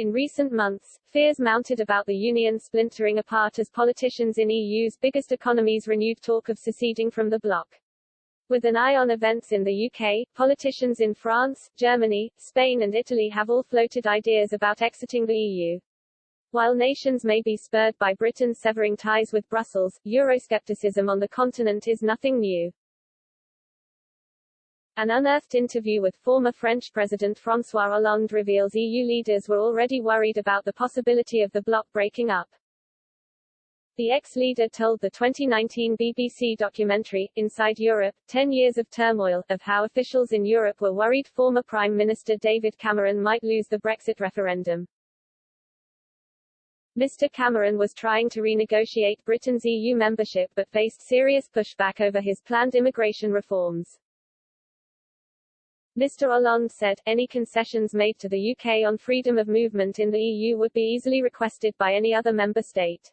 In recent months, fears mounted about the union splintering apart as politicians in EU's biggest economies renewed talk of seceding from the bloc. With an eye on events in the UK, politicians in France, Germany, Spain and Italy have all floated ideas about exiting the EU. While nations may be spurred by Britain severing ties with Brussels, Euroscepticism on the continent is nothing new. An unearthed interview with former French President François Hollande reveals EU leaders were already worried about the possibility of the bloc breaking up. The ex-leader told the 2019 BBC documentary, Inside Europe, 10 Years of Turmoil, of how officials in Europe were worried former Prime Minister David Cameron might lose the Brexit referendum. Mr. Cameron was trying to renegotiate Britain's EU membership but faced serious pushback over his planned immigration reforms. Mr. Hollande said, any concessions made to the UK on freedom of movement in the EU would be easily requested by any other member state.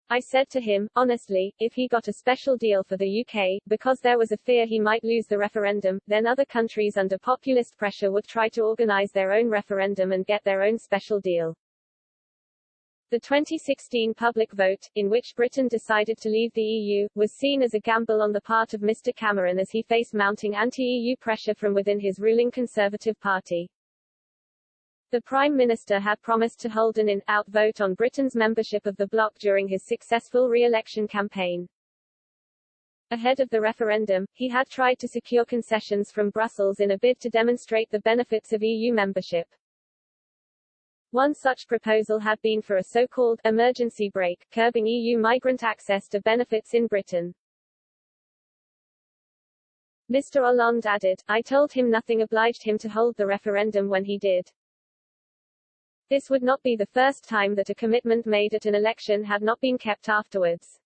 I said to him, honestly, if he got a special deal for the UK, because there was a fear he might lose the referendum, then other countries under populist pressure would try to organize their own referendum and get their own special deal. The 2016 public vote, in which Britain decided to leave the EU, was seen as a gamble on the part of Mr. Cameron as he faced mounting anti-EU pressure from within his ruling Conservative Party. The Prime Minister had promised to hold an in-out vote on Britain's membership of the bloc during his successful re-election campaign. Ahead of the referendum, he had tried to secure concessions from Brussels in a bid to demonstrate the benefits of EU membership. One such proposal had been for a so-called emergency brake, curbing EU migrant access to benefits in Britain. Mr. Hollande added, I told him nothing obliged him to hold the referendum when he did. This would not be the first time that a commitment made at an election had not been kept afterwards.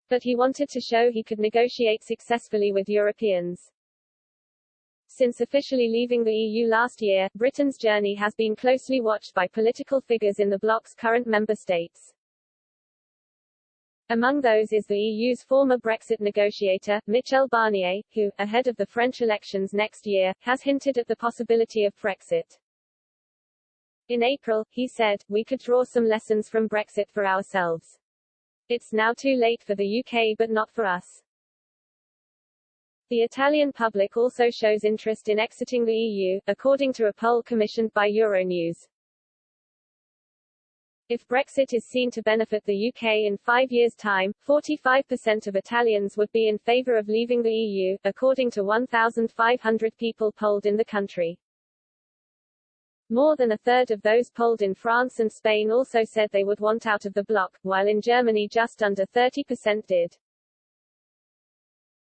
But he wanted to show he could negotiate successfully with Europeans. Since officially leaving the EU last year, Britain's journey has been closely watched by political figures in the bloc's current member states. Among those is the EU's former Brexit negotiator, Michel Barnier, who, ahead of the French elections next year, has hinted at the possibility of Brexit. In April, he said, we could draw some lessons from Brexit for ourselves. It's now too late for the UK but not for us. The Italian public also shows interest in exiting the EU, according to a poll commissioned by Euronews. If Brexit is seen to benefit the UK in 5 years' time, 45% of Italians would be in favour of leaving the EU, according to 1,500 people polled in the country. More than a third of those polled in France and Spain also said they would want out of the bloc, while in Germany just under 30% did.